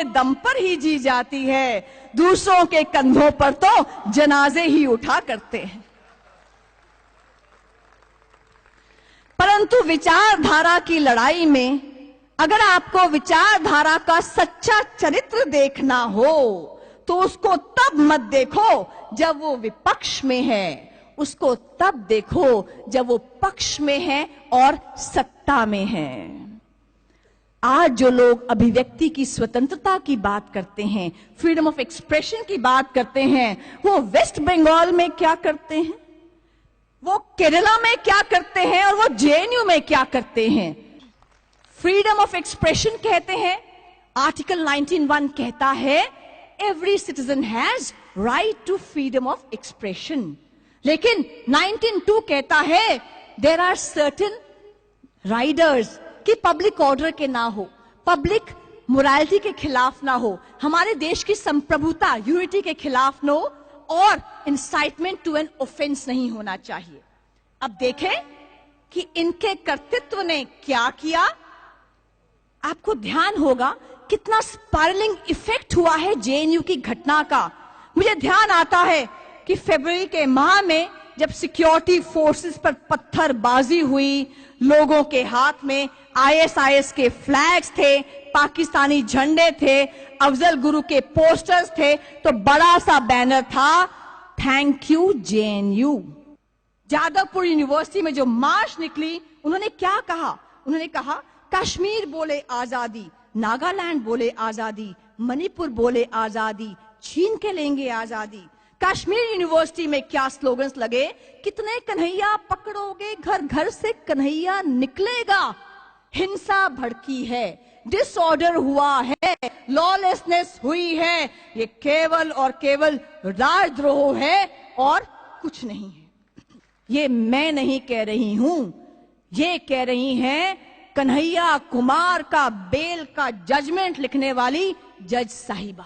दम पर ही जी जाती है, दूसरों के कंधों पर तो जनाजे ही उठा करते हैं। परंतु विचारधारा की लड़ाई में अगर आपको विचारधारा का सच्चा चरित्र देखना हो तो उसको तब मत देखो जब वो विपक्ष में है, उसको तब देखो जब वो पक्ष में है और सत्ता में है। आज जो लोग अभिव्यक्ति की स्वतंत्रता की बात करते हैं, फ्रीडम ऑफ एक्सप्रेशन की बात करते हैं, वो वेस्ट बंगाल में क्या करते हैं, वो केरला में क्या करते हैं और वो जेएनयू में क्या करते हैं। फ्रीडम ऑफ एक्सप्रेशन कहते हैं, आर्टिकल 19(1) कहता है every citizen has right to freedom of expression, लेकिन 19(2) कहता है देयर आर सर्टेन राइडर्स कि पब्लिक ऑर्डर के ना हो, पब्लिक मोरालिटी के खिलाफ ना हो, हमारे देश की संप्रभुता यूनिटी के खिलाफ ना हो और इंसाइटमेंट टू एन ऑफेंस नहीं होना चाहिए। अब देखें कि इनके कर्तृत्व ने क्या किया। आपको ध्यान होगा कितना स्पाइरलिंग इफेक्ट हुआ है जेएनयू की घटना का। मुझे ध्यान आता है कि फरवरी के माह में जब सिक्योरिटी फोर्सेस पर पत्थरबाजी हुई, लोगों के हाथ में आईएसआईएस के फ्लैग्स थे, पाकिस्तानी झंडे थे, अफजल गुरु के पोस्टर्स थे, तो बड़ा सा बैनर था thank you JNU. Jadavpur university में जो मार्च निकली, उन्होंने क्या कहा? उन्होंने कहा कश्मीर बोले आजादी, नागालैंड बोले आजादी, मणिपुर बोले आजादी, छीन के लेंगे आजादी। कश्मीर यूनिवर्सिटी में क्या स्लोगन्स लगे, कितने कन्हैया पकड़ोगे, घर घर से कन्हैया निकलेगा, हिंसा भड़की है, डिसऑर्डर हुआ है, लॉलेसनेस हुई है, ये केवल और केवल राजद्रोह है और कुछ नहीं है। ये मैं नहीं कह रही हूं, ये कह रही हैं कन्हैया कुमार का बेल का जजमेंट लिखने वाली जज साहिबा।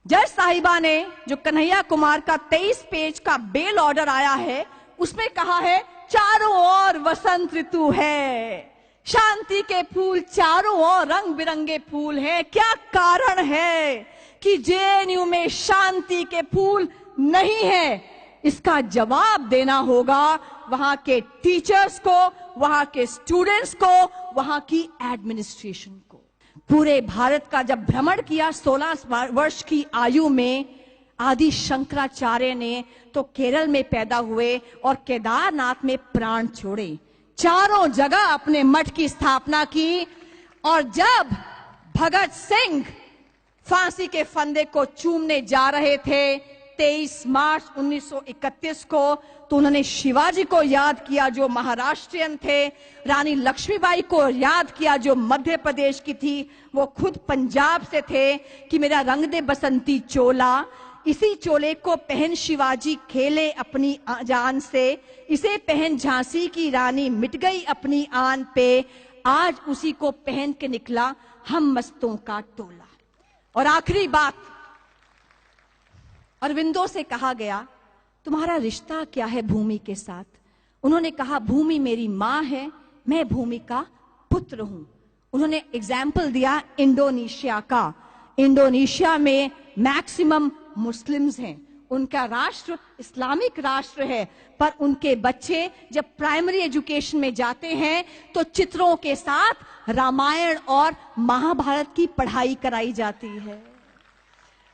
जज साहिबा ने जो कन्हैया कुमार का 23 पेज का बेल ऑर्डर आया है, उसमें कहा है चारों ओर वसंत ऋतु है, शांति के फूल चारों ओर रंग बिरंगे फूल हैं। क्या कारण है कि जेएनयू में शांति के फूल नहीं है? इसका जवाब देना होगा वहां के टीचर्स को, वहां के स्टूडेंट्स को, वहां की एडमिनिस्ट्रेशन को। पूरे भारत का जब भ्रमण किया 16 वर्ष की आयु में आदि शंकराचार्य ने, तो केरल में पैदा हुए और केदारनाथ में प्राण छोड़े, चारों जगह अपने मठ की स्थापना की। और जब भगत सिंह फांसी के फंदे को चूमने जा रहे थे 23 मार्च 1931 को, तो उन्होंने शिवाजी को याद किया जो महाराष्ट्रियन थे, रानी लक्ष्मीबाई को याद किया जो मध्य प्रदेश की थी, वो खुद पंजाब से थे, कि मेरा रंग दे बसंती चोला, इसी चोले को पहन शिवाजी खेले अपनी जान से, इसे पहन झांसी की रानी मिट गई अपनी आन पे, आज उसी को पहन के निकला हम मस्तों का टोला। और आखिरी बात, अरविंदो से कहा गया तुम्हारा रिश्ता क्या है भूमि के साथ? उन्होंने कहा भूमि मेरी मां है, मैं भूमि का पुत्र हूं। उन्होंने एग्जाम्पल दिया इंडोनेशिया का। इंडोनेशिया में मैक्सिमम मुस्लिम्स हैं, उनका राष्ट्र इस्लामिक राष्ट्र है, पर उनके बच्चे जब प्राइमरी एजुकेशन में जाते हैं तो चित्रों के साथ रामायण और महाभारत की पढ़ाई कराई जाती है।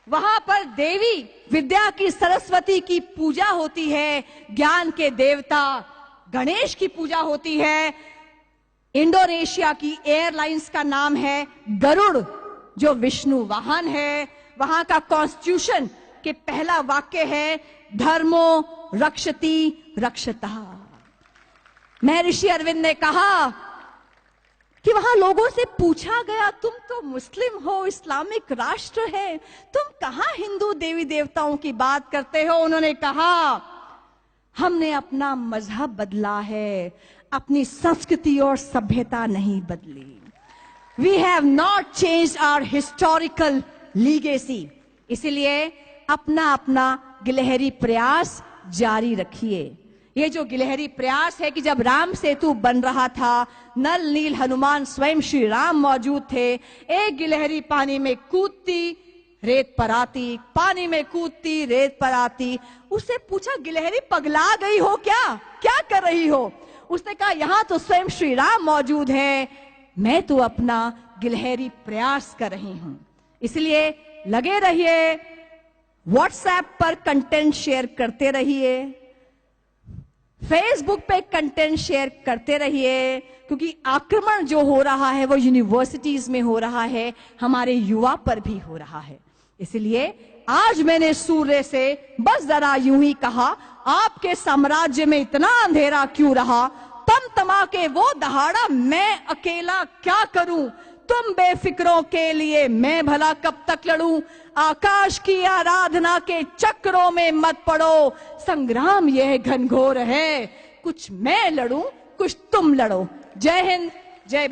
वहां पर देवी विद्या की सरस्वती की पूजा होती है, ज्ञान के देवता गणेश की पूजा होती है। इंडोनेशिया की एयरलाइंस का नाम है गरुड़, जो विष्णु वाहन है। वहां का कॉन्स्टिट्यूशन के पहला वाक्य है धर्मो रक्षति रक्षता। महर्षि अरविंद ने कहा कि वहां लोगों से पूछा गया तुम तो मुस्लिम हो, इस्लामिक राष्ट्र है, तुम कहां हिंदू देवी देवताओं की बात करते हो? उन्होंने कहा हमने अपना मजहब बदला है, अपनी संस्कृति और सभ्यता नहीं बदली। We have not changed our historical legacy. इसलिए अपना अपना गिलहरी प्रयास जारी रखिए। ये जो गिलहरी प्रयास है कि जब राम सेतु बन रहा था, नल नील हनुमान स्वयं श्री राम मौजूद थे, एक गिलहरी पानी में कूदती रेत पर आती, पानी में कूदती रेत पर आती। उससे पूछा, गिलहरी पगला गई हो क्या, क्या कर रही हो? उसने कहा, यहां तो स्वयं श्री राम मौजूद है, मैं तो अपना गिलहरी प्रयास कर रही हूं। इसलिए लगे रहिए, व्हाट्सएप पर कंटेंट शेयर करते रहिए, फेसबुक पे कंटेंट शेयर करते रहिए, क्योंकि आक्रमण जो हो रहा है वो यूनिवर्सिटीज में हो रहा है, हमारे युवा पर भी हो रहा है। इसलिए आज मैंने सूर्य से बस जरा यूं ही कहा, आपके साम्राज्य में इतना अंधेरा क्यों रहा? तमा के वो दहाड़ा, मैं अकेला क्या करूं? तुम बेफिक्रों के लिए मैं भला कब तक लड़ूं? आकाश की आराधना के चक्रों में मत पड़ो, संग्राम यह घनघोर है, कुछ मैं लड़ूं कुछ तुम लड़ो। जय हिंद, जय भारत।